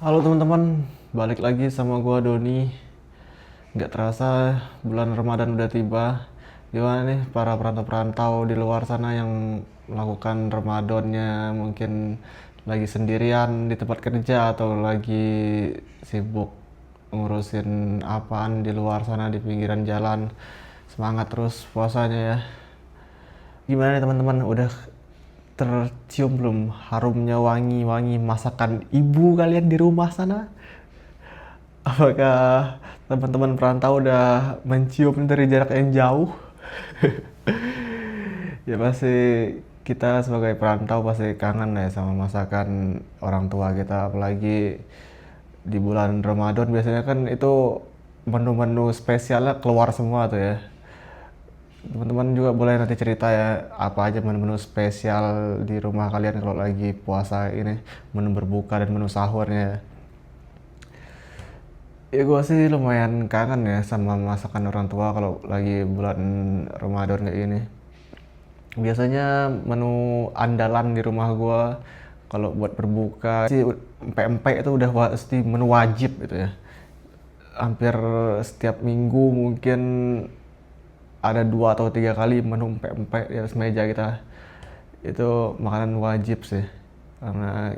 Halo teman-teman, balik lagi sama gua Doni. Nggak terasa bulan Ramadan udah tiba. Gimana nih para perantau-perantau di luar sana yang melakukan Ramadannya mungkin lagi sendirian di tempat kerja atau lagi sibuk ngurusin apaan di luar sana di pinggiran jalan. Semangat terus puasanya ya. Gimana nih teman-teman, udah tercium belum harumnya wangi-wangi masakan ibu kalian di rumah sana? Apakah teman-teman perantau udah mencium dari jarak yang jauh? Ya pasti kita sebagai perantau pasti kangen ya sama masakan orang tua kita, apalagi di bulan Ramadan biasanya kan itu menu-menu spesialnya keluar semua tuh ya. Teman-teman juga boleh nanti cerita ya apa aja menu-menu spesial di rumah kalian kalau lagi puasa ini, menu berbuka dan menu sahurnya. Ya gue sih lumayan kangen ya sama masakan orang tua kalau lagi bulan Ramadan kayak gini. Biasanya menu andalan di rumah gue kalau buat berbuka sih empek-empek itu udah pasti menu wajib gitu ya. Hampir setiap minggu mungkin ada 2 atau 3 kali menu empek-empek di atas meja kita. Itu makanan wajib sih. Karena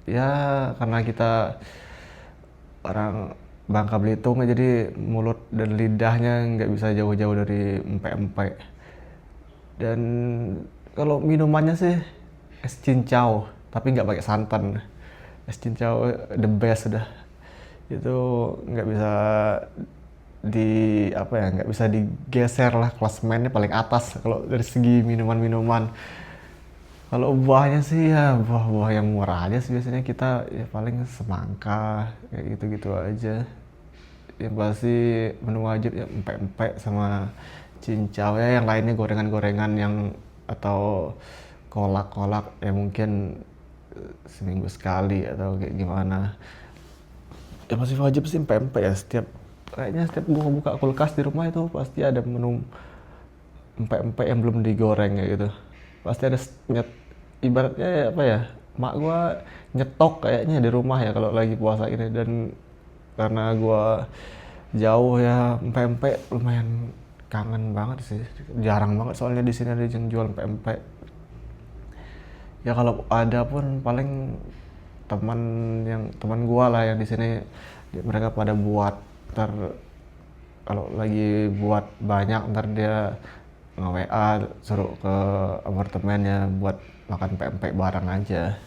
ya karena kita orang Bangka Belitung jadi mulut dan lidahnya nggak bisa jauh-jauh dari empek-empek. Dan kalau minumannya sih es cincau, tapi nggak pakai santan. Es cincau the best udah. Itu nggak bisa di apa ya, nggak bisa digeser lah, klasemennya paling atas kalau dari segi minuman-minuman. Kalau buahnya sih ya buah-buah yang murah aja sih, biasanya kita ya paling semangka kayak gitu-gitu aja. Yang pasti menu wajib ya empek-empek sama cincau ya, yang lainnya gorengan-gorengan yang atau kolak-kolak ya mungkin seminggu sekali atau kayak gimana. Ya pasti wajib sih empek-empek ya, kayaknya setiap gua buka kulkas di rumah itu pasti ada menu empek-empek yang belum digoreng kayak gitu. Pasti ada ibaratnya ya apa ya, mak gua nyetok kayaknya di rumah ya kalau lagi puasa ini. Dan karena gua jauh ya, empek-empek lumayan kangen banget sih. Jarang banget soalnya di sini ada yang jual empek-empek. Ya kalau ada pun paling teman teman gua lah yang di sini, mereka pada buat. Ntar kalau lagi buat banyak ntar dia nge-WA suruh ke apartemennya buat makan pempek bareng aja.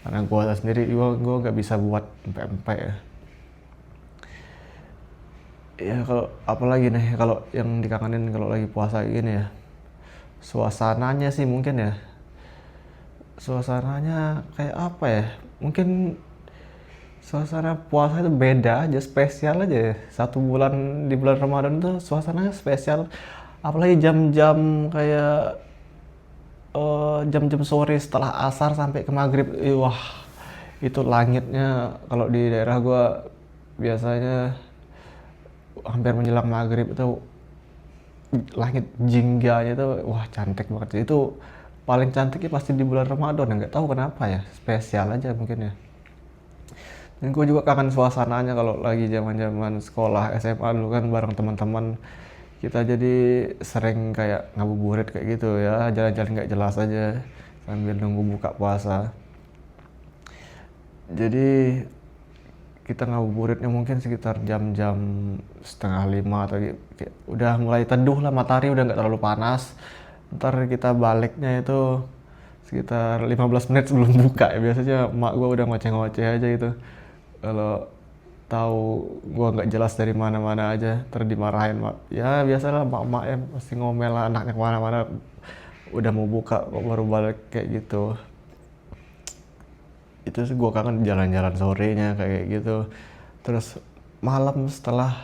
Karena gua sendiri gua nggak bisa buat pempek ya. Ya kalau apalagi nih kalau yang dikangenin kalau lagi puasa gini ya, suasananya sih mungkin ya. Suasananya kayak apa ya, mungkin suasana puasa itu beda aja, spesial aja ya. 1 bulan di bulan Ramadan tuh suasananya spesial, apalagi jam-jam kayak jam-jam sore setelah asar sampai ke maghrib. Wah, itu langitnya kalau di daerah gua biasanya hampir menjelang maghrib itu langit jingganya itu wah cantik banget sih. Itu paling cantiknya pasti di bulan Ramadan ya, nggak tahu kenapa ya, spesial aja mungkin ya. Dan gue juga kangen suasananya kalau lagi zaman-zaman sekolah SMA dulu kan bareng teman-teman. Kita jadi sering kayak ngabuburit kayak gitu ya, jalan-jalan nggak jelas aja sambil nunggu buka puasa. Jadi kita ngabuburitnya mungkin sekitar jam-jam setengah 5 atau kayak udah mulai teduh lah, matahari udah nggak terlalu panas. Ntar kita baliknya itu sekitar 15 menit sebelum buka ya. Biasanya emak gue udah ngoceh-ngoceh aja gitu. Kalau tahu gua nggak jelas dari mana-mana aja, ntar dimarahin mak. Ya biasalah mak-mak ya pasti ngomel lah anaknya kemana-mana. Udah mau buka kok baru balik kayak gitu. Itu sih gua kangen jalan-jalan sorenya kayak gitu. Terus malam setelah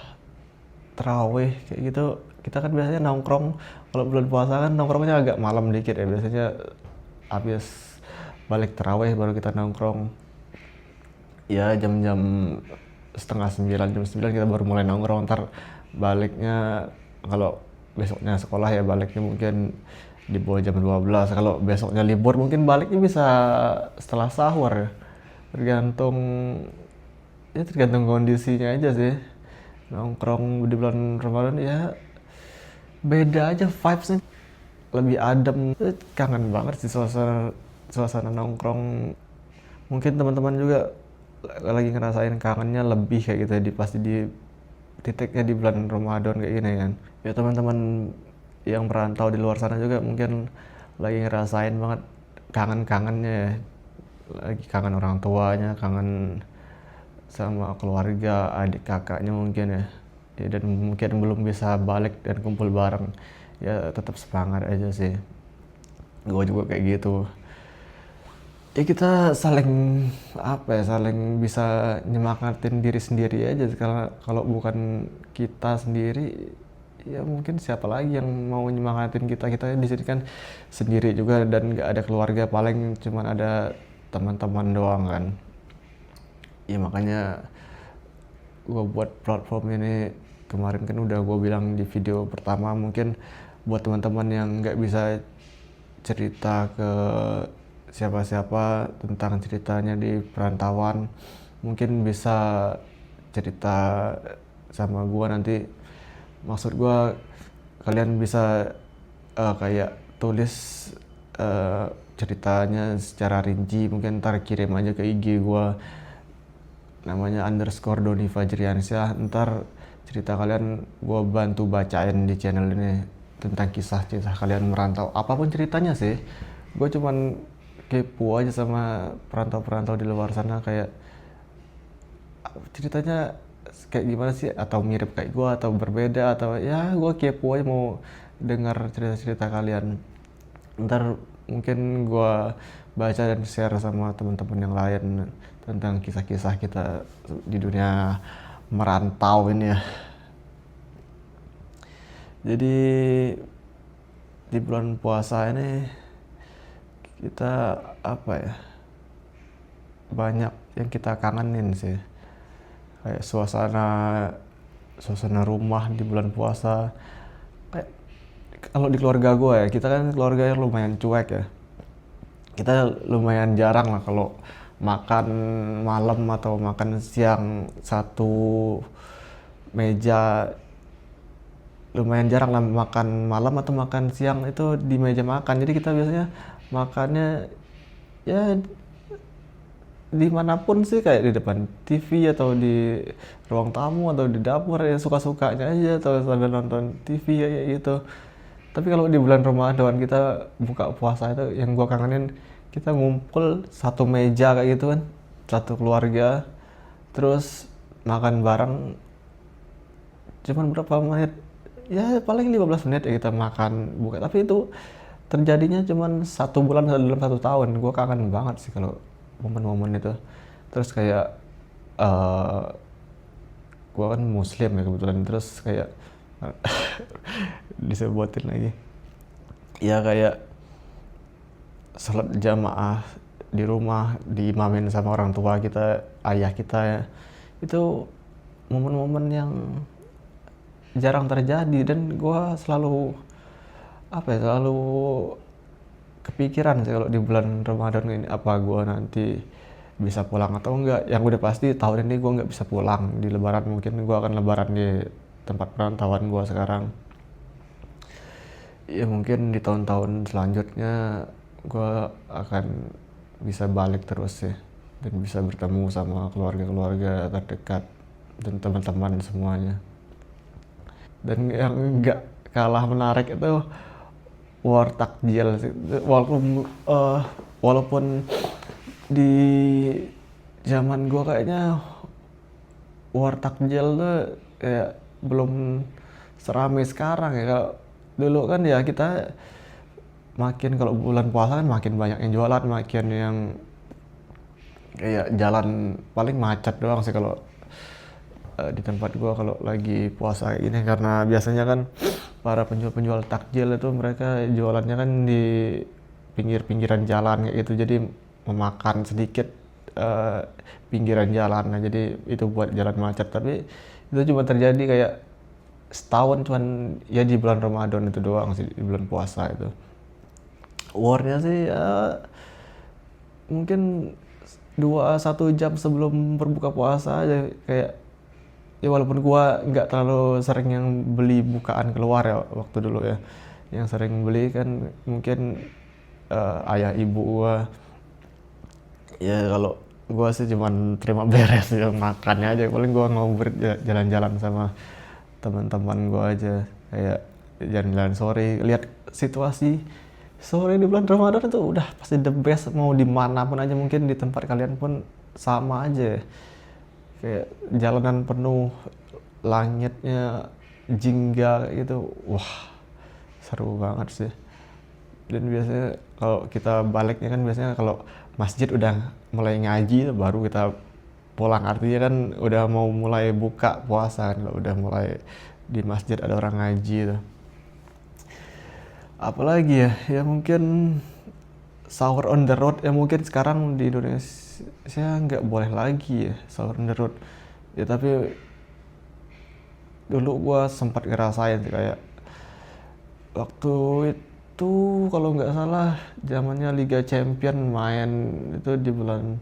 terawih kayak gitu, kita kan biasanya nongkrong. Kalau bulan puasa kan nongkrongnya agak malam dikit ya, biasanya habis balik terawih baru kita nongkrong. Ya jam-jam setengah 9, jam 9 kita baru mulai nongkrong. Ntar baliknya kalau besoknya sekolah ya baliknya mungkin di bawah jam 12. Kalau besoknya libur mungkin baliknya bisa setelah sahur ya. tergantung tergantung kondisinya aja sih. Nongkrong di bulan Ramadan ya beda aja vibesnya, lebih adem. Kangen banget sih suasana suasana nongkrong. Mungkin teman-teman juga lagi ngerasain kangennya lebih kayak gitu di pasti di titiknya di bulan Ramadan kayak gini kan. Ya teman-teman yang merantau di luar sana juga mungkin lagi ngerasain banget kangen-kangennya ya. Lagi kangen orang tuanya, kangen sama keluarga, adik kakaknya mungkin ya. Ya dan mungkin belum bisa balik dan kumpul bareng. Ya tetap semangat aja sih. Gue juga kayak gitu. Ya kita saling saling bisa nyemangatin diri sendiri aja, karena kalau bukan kita sendiri ya mungkin siapa lagi yang mau nyemangatin kita. Kita di sini kan sendiri juga dan nggak ada keluarga, paling cuman ada teman-teman doang kan. Ya makanya gue buat platform ini kemarin kan udah gue bilang di video pertama, mungkin buat teman-teman yang nggak bisa cerita ke siapa-siapa tentang ceritanya di perantauan, mungkin bisa cerita sama gue nanti. Maksud gue kalian bisa kayak tulis ceritanya secara rinci, mungkin ntar kirim aja ke IG gue, namanya _Doni Fajriansyah. Ntar cerita kalian gue bantu bacain di channel ini tentang kisah-kisah kalian merantau, apapun ceritanya sih. Gue cuman kepo aja sama perantau-perantau di luar sana, kayak ceritanya kayak gimana sih, atau mirip kayak gue atau berbeda, atau ya gue kepo aja mau dengar cerita-cerita kalian. Ntar mungkin gue baca dan share sama teman-teman yang lain tentang kisah-kisah kita di dunia merantau ini ya. Jadi di bulan puasa ini kita banyak yang kita kangenin sih, kayak suasana rumah di bulan puasa. Kayak kalau di keluarga gue ya, kita kan keluarga yang lumayan cuek ya, kita lumayan jarang lah kalau makan malam atau makan siang satu meja. Lumayan jarang lah makan malam atau makan siang itu di meja makan. Jadi kita biasanya makannya ya dimanapun sih, kayak di depan TV atau di ruang tamu atau di dapur, ya suka-sukanya aja, atau sambil nonton TV ya kayak gitu. Tapi kalau di bulan Ramadan kita buka puasa itu yang gua kangenin, kita ngumpul satu meja kayak gitu kan, satu keluarga, terus makan bareng. Cuman berapa menit, ya paling 15 menit ya kita makan buka, tapi itu terjadinya cuman 1 bulan dalam 1 tahun. Gue kangen banget sih kalau momen-momen itu. Terus kayak gue kan muslim ya kebetulan, terus kayak disebutin lagi ya, kayak salat jamaah di rumah diimamin sama orang tua kita, ayah kita ya. Itu momen-momen yang jarang terjadi, dan gue selalu selalu kepikiran sih kalau di bulan Ramadan ini, apa gue nanti bisa pulang atau enggak. Yang udah pasti tahun ini gue nggak bisa pulang di lebaran. Mungkin gue akan lebaran di tempat perantauan gue sekarang. Ya mungkin di tahun-tahun selanjutnya gue akan bisa balik terus ya, dan bisa bertemu sama keluarga-keluarga terdekat dan teman-teman semuanya. Dan yang nggak kalah menarik itu war takjil sih. Walaupun di zaman gue kayaknya war takjil tuh kayak belum seramai sekarang ya. Kalau dulu kan ya kita makin, kalau bulan puasa kan makin banyak yang jualan, makin yang kayak jalan paling macet doang sih kalau di tempat gua kalau lagi puasa ini, karena biasanya kan para penjual-penjual takjil itu mereka jualannya kan di pinggir-pinggiran jalan kayak gitu, jadi memakan sedikit pinggiran jalan. Nah jadi itu buat jalan macet, tapi itu cuma terjadi kayak setahun, cuman ya di bulan Ramadan itu doang sih, di bulan puasa itu. Warnya sih ya mungkin 1 jam sebelum berbuka puasa aja kayak, ya walaupun gua nggak terlalu sering yang beli bukaan keluar ya waktu dulu ya, yang sering beli kan mungkin ayah ibu gua. Ya kalau gua sih cuman terima beres ya, makannya aja, paling gua ngobrol jalan-jalan sama teman-teman gua aja, kayak jalan-jalan sore, lihat situasi sore di bulan Ramadan itu udah pasti the best, mau dimanapun aja, mungkin di tempat kalian pun sama aja, kayak jalanan penuh, langitnya jingga gitu, wah seru banget sih. Dan biasanya kalau kita baliknya kan biasanya kalau masjid udah mulai ngaji baru kita pulang, artinya kan udah mau mulai buka puasa kan, kalau udah mulai di masjid ada orang ngaji tuh. Apalagi ya, ya mungkin sahur on the road, ya mungkin sekarang di Indonesia nggak boleh lagi ya sahur on the road ya, tapi dulu gua sempat ngerasain sih, kayak waktu itu kalau nggak salah zamannya Liga Champion main itu di bulan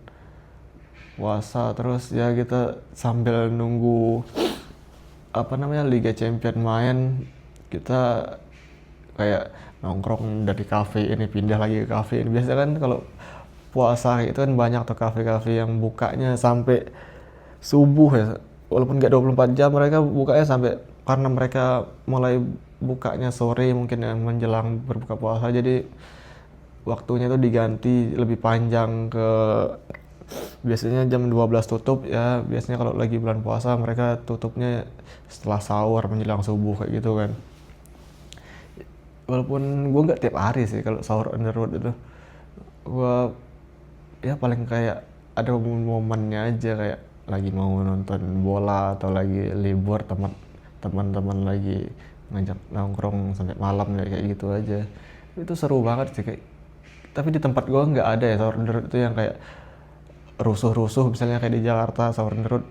puasa, terus ya kita sambil nunggu apa namanya Liga Champion main, kita kayak nongkrong dari kafe ini pindah lagi ke kafe ini. Biasanya kan kalau puasa itu kan banyak tuh kafe-kafe yang bukanya sampai subuh ya, walaupun nggak 24 jam mereka bukanya sampai, karena mereka mulai bukanya sore mungkin yang menjelang berbuka puasa, jadi waktunya itu diganti lebih panjang ke, biasanya jam 12 tutup ya, biasanya kalau lagi bulan puasa mereka tutupnya setelah sahur menjelang subuh kayak gitu kan. Walaupun gue nggak tiap hari sih kalau sahur on the road itu, gue ya paling kayak ada momennya aja, kayak lagi mau nonton bola atau lagi libur, teman-teman lagi ngajak nongkrong sampai malam ya, kayak gitu aja. Itu seru banget sih kayak. Tapi di tempat gue nggak ada ya sahur on the road itu yang kayak rusuh-rusuh, misalnya kayak di Jakarta sahur on the road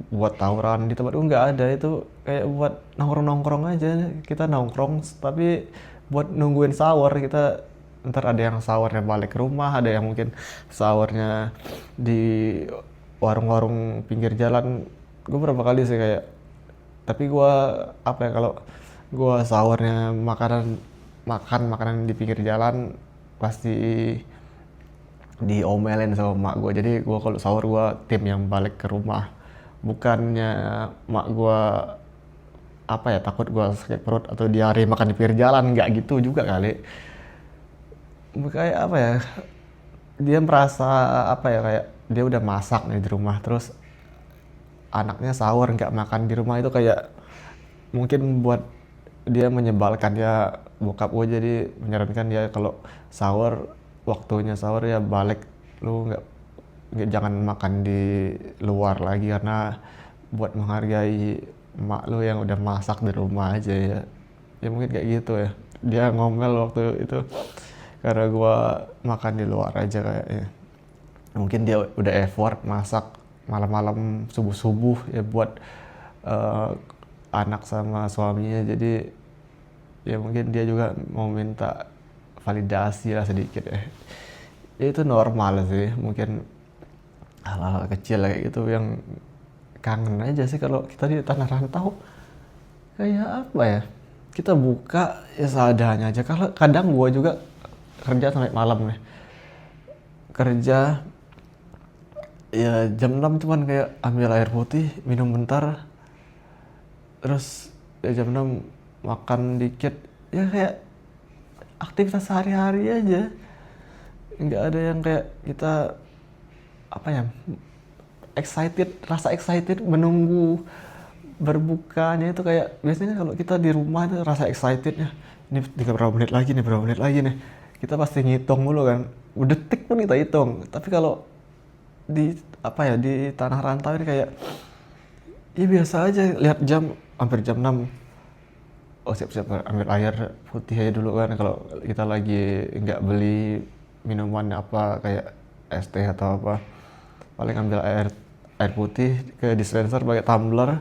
buat tawuran. Di tempat gue nggak ada, itu kayak buat nongkrong-nongkrong aja, kita nongkrong tapi buat nungguin sahur. Kita ntar ada yang sahurnya balik ke rumah, ada yang mungkin sahurnya di warung-warung pinggir jalan. Gue berapa kali sih kayak, tapi gue apa ya, kalau gue sahurnya makan makanan di pinggir jalan pasti diomelin sama mak gue. Jadi gue kalau sahur gue tim yang balik ke rumah, bukannya mak gue apa ya takut gue sakit perut atau diare makan di pinggir jalan, nggak gitu juga kali. Kayak apa ya, dia merasa apa ya, kayak dia udah masak nih di rumah, terus anaknya sahur nggak makan di rumah, itu kayak mungkin buat dia menyebalkan ya bokap gue. Jadi menyarankan dia kalau sahur, waktunya sahur ya balik, lu nggak jangan makan di luar lagi, karena buat menghargai emak lu yang udah masak di rumah aja ya. Ya mungkin kayak gitu ya, dia ngomel waktu itu karena gua makan di luar aja kayaknya. Mungkin dia udah effort masak malam-malam subuh-subuh ya buat anak sama suaminya, jadi ya mungkin dia juga mau minta validasi lah sedikit ya. Ya itu normal sih, mungkin hal-hal kecil kayak gitu yang kangen aja sih kalau kita di tanah rantau. Kayak apa ya, kita buka ya seadanya aja. Kalau kadang gua juga kerja sampai malam nih, kerja ya jam 6 cuman kayak ambil air putih, minum bentar, terus ya jam 6 makan dikit, ya kayak aktivitas sehari-hari aja. Nggak ada yang kayak kita apa ya, rasa excited menunggu berbukanya. Itu kayak biasanya kalau kita di rumah itu rasa excitednya, ini berapa menit lagi nih, kita pasti ngitung dulu kan, detik pun kita hitung. Tapi kalau di apa ya, di tanah rantau ini kayak ya biasa aja, lihat jam hampir jam 6, oh siap-siap ambil air putih aja dulu kan. Kalau kita lagi nggak beli minuman apa kayak es teh atau apa, paling ambil air putih ke dispenser pakai tumbler.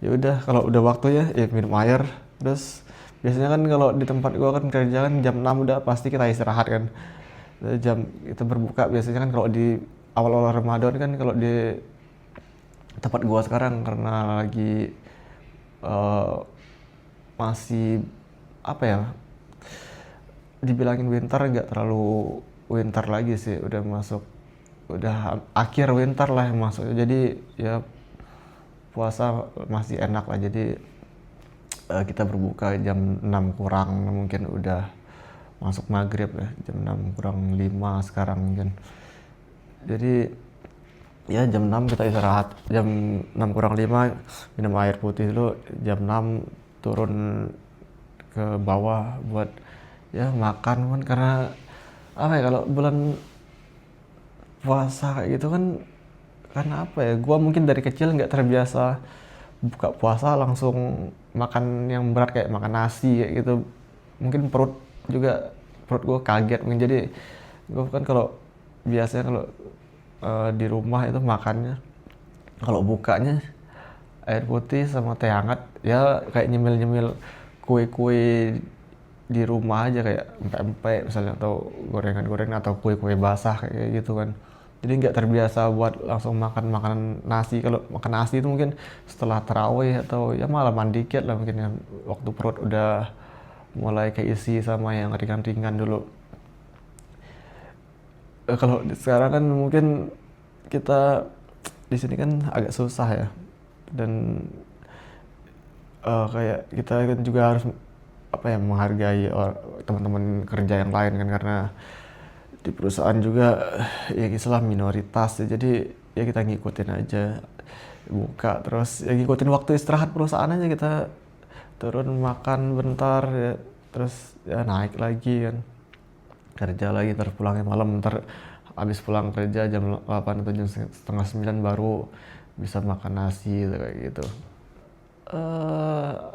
Ya udah, kalau udah waktunya ya minum air. Terus biasanya kan kalau di tempat gua kan kerja kan jam 6 udah pasti kita istirahat kan. Jam kita berbuka biasanya kan kalau di awal-awal Ramadan kan kalau di tempat gua sekarang karena lagi eh, masih apa ya, dibilangin winter nggak terlalu winter lagi sih, udah masuk, udah akhir winter lah yang masuk, jadi ya puasa masih enak lah. Jadi kita berbuka jam 6 kurang, mungkin udah masuk maghrib ya, jam 6 kurang 5 sekarang mungkin. Jadi ya jam 6 kita istirahat, jam 6 kurang 5 minum air putih dulu, jam 6 turun ke bawah buat ya makan kan. Karena apa ya, kalau bulan puasa kayak gitu kan, karena apa ya, gua mungkin dari kecil nggak terbiasa buka puasa langsung makan yang berat kayak makan nasi kayak gitu. Mungkin perut gua kaget mungkin. Jadi gua kan kalau biasanya kalau di rumah itu makannya, kalau bukanya air putih sama teh hangat, ya kayak nyemil-nyemil kue-kue di rumah aja, kayak empek-empek misalnya, atau gorengan-gorengan atau kue-kue basah kayak gitu kan. Jadi nggak terbiasa buat langsung makan makanan nasi. Kalau makan nasi itu mungkin setelah tarawih atau ya malaman dikit lah mungkin ya, waktu perut udah mulai keisi sama yang ringan-ringan dulu. Kalau sekarang kan mungkin kita di sini kan agak susah ya, dan kayak kita kan juga harus apa ya, menghargai teman-teman kerja yang lain kan, karena di perusahaan juga ya Islam minoritas ya. Jadi ya kita ngikutin aja, buka terus ya ngikutin waktu istirahat perusahaan aja, kita turun makan bentar ya, terus ya naik lagi kan, kerja lagi, terus pulangnya malam, ntar habis pulang kerja jam 8 atau jam setengah 9 baru bisa makan nasi gitu, kayak gitu.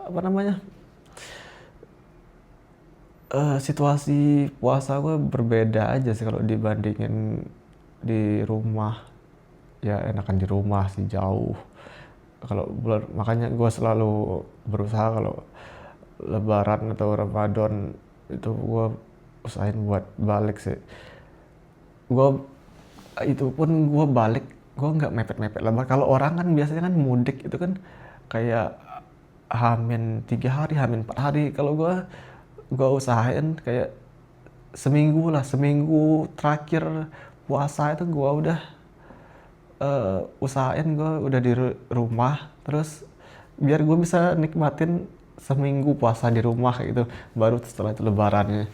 Apa namanya, situasi puasa gue berbeda aja sih kalau dibandingin di rumah. Ya enakan di rumah sih jauh. Kalau bulan, makanya gue selalu berusaha kalau Lebaran atau Ramadan itu gue usahain buat balik sih. Gue itu pun gue balik, gue nggak mepet-mepet lah. Kalau orang kan biasanya kan mudik itu kan kayak Hamin 3 hari, Hamin 4 hari. Kalau gue usahain kayak seminggu lah, seminggu terakhir puasa itu gue udah usahain gue udah di rumah, terus biar gue bisa nikmatin seminggu puasa di rumah kayak gitu, baru setelah itu lebarannya.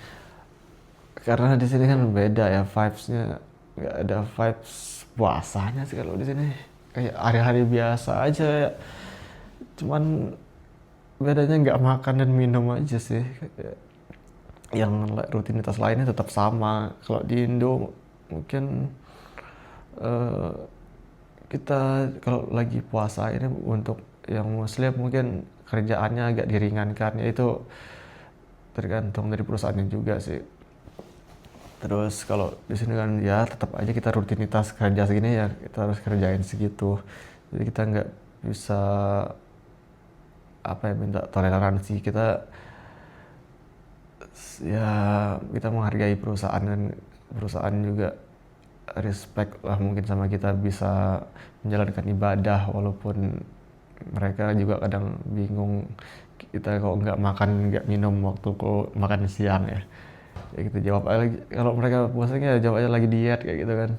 Karena di sini kan beda ya vibes-nya, nggak ada vibes puasanya sih kalau di sini, kayak hari-hari biasa aja ya. Cuman bedanya nggak makan dan minum aja sih. Kayak yang rutinitas lainnya tetap sama. Kalau di Indo mungkin eh, kita kalau lagi puasa ini, untuk yang muslim mungkin kerjaannya agak diringankan, yaitu tergantung dari perusahaannya juga sih. Terus kalau di sini kan ya tetap aja kita rutinitas kerja segini ya kita harus kerjain segitu. Jadi kita nggak bisa apa ya, minta toleransi. Kita ya kita menghargai perusahaan, dan perusahaan juga respect lah mungkin sama kita bisa menjalankan ibadah, walaupun mereka juga kadang bingung kita kok nggak makan nggak minum waktu kok makan siang ya. Ya kita jawab aja lagi, kalau mereka puasanya jawab aja lagi diet kayak gitu kan.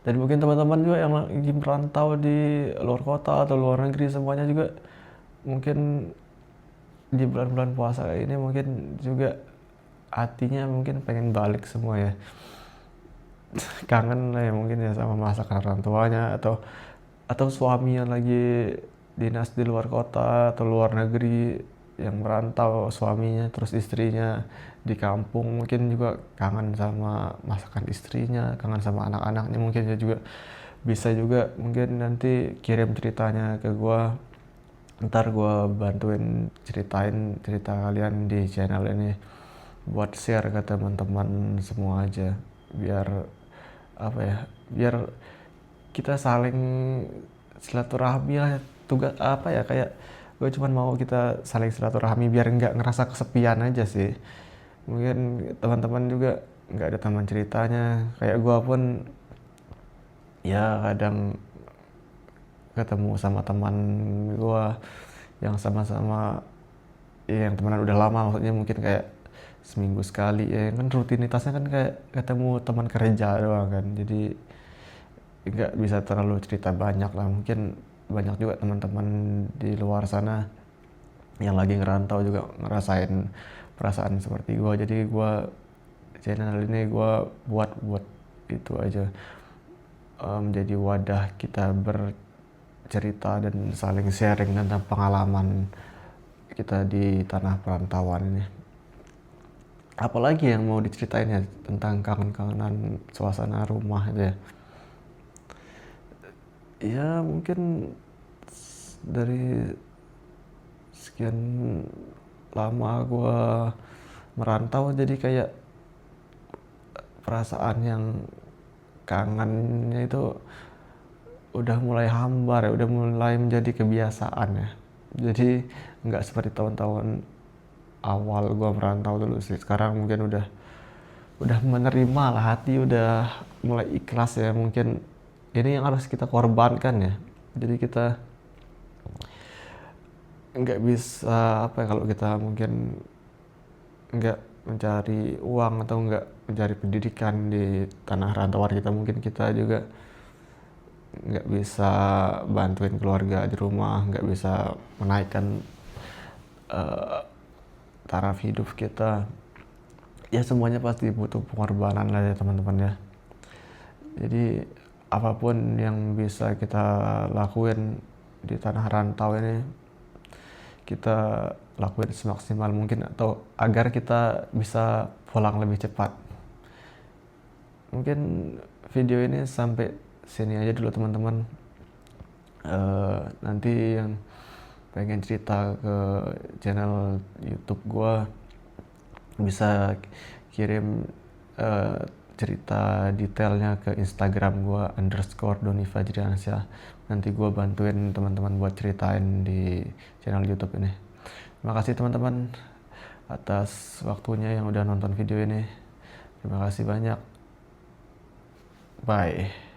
Dan mungkin teman-teman juga yang lagi merantau di luar kota atau luar negeri, semuanya juga mungkin di bulan-bulan puasa kayak ini mungkin juga hatinya mungkin pengen balik semua ya. Kangen lah ya mungkin ya sama masakan orang tuanya, atau suami yang lagi dinas di luar kota atau luar negeri, yang merantau suaminya, terus istrinya di kampung, mungkin juga kangen sama masakan istrinya, kangen sama anak-anaknya. Mungkin ya juga bisa juga mungkin nanti kirim ceritanya ke gua, ntar gua bantuin ceritain cerita kalian di channel ini buat share ke teman-teman semua aja, biar apa ya, biar kita saling silaturahmi lah. Tugas apa ya, kayak gue cuman mau kita saling silaturahmi biar nggak ngerasa kesepian aja sih. Mungkin teman-teman juga nggak ada teman ceritanya, kayak gue pun ya kadang ketemu sama teman gua yang sama-sama, ya yang temenan udah lama, maksudnya mungkin kayak seminggu sekali ya kan, rutinitasnya kan kayak ketemu teman kerja doang kan, jadi nggak bisa terlalu cerita banyak lah. Mungkin banyak juga teman-teman di luar sana yang lagi ngerantau juga ngerasain perasaan seperti gua, jadi gua channel ini gua buat itu aja, menjadi wadah kita bercerita dan saling sharing tentang pengalaman kita di tanah perantauan ini. Apalagi yang mau diceritain ya tentang kangen-kangenan suasana rumah itu ya. Ya mungkin dari sekian lama gua merantau, jadi kayak perasaan yang kangennya itu udah mulai hambar ya, udah mulai menjadi kebiasaan ya. Jadi nggak seperti tahun-tahun awal gua merantau dulu sih. Sekarang mungkin udah menerima lah, hati udah mulai ikhlas ya. Mungkin ini yang harus kita korbankan ya. Jadi kita nggak bisa apa ya, kalau kita mungkin nggak mencari uang atau nggak mencari pendidikan di tanah rantauan kita, mungkin kita juga nggak bisa bantuin keluarga di rumah, nggak bisa menaikkan uh, taraf hidup kita. Ya semuanya pasti butuh pengorbanan lah ya teman-teman ya. Jadi apapun yang bisa kita lakuin di tanah rantau ini, kita lakuin semaksimal mungkin, atau agar kita bisa pulang lebih cepat. Mungkin video ini sampai sini aja dulu teman-teman. Nanti yang pengen cerita ke channel YouTube gua bisa kirim cerita detailnya ke Instagram gua _Doni_Fajriansyah. Nanti gua bantuin teman-teman buat ceritain di channel YouTube ini. Terima kasih teman-teman atas waktunya yang udah nonton video ini. Terima kasih banyak. Bye.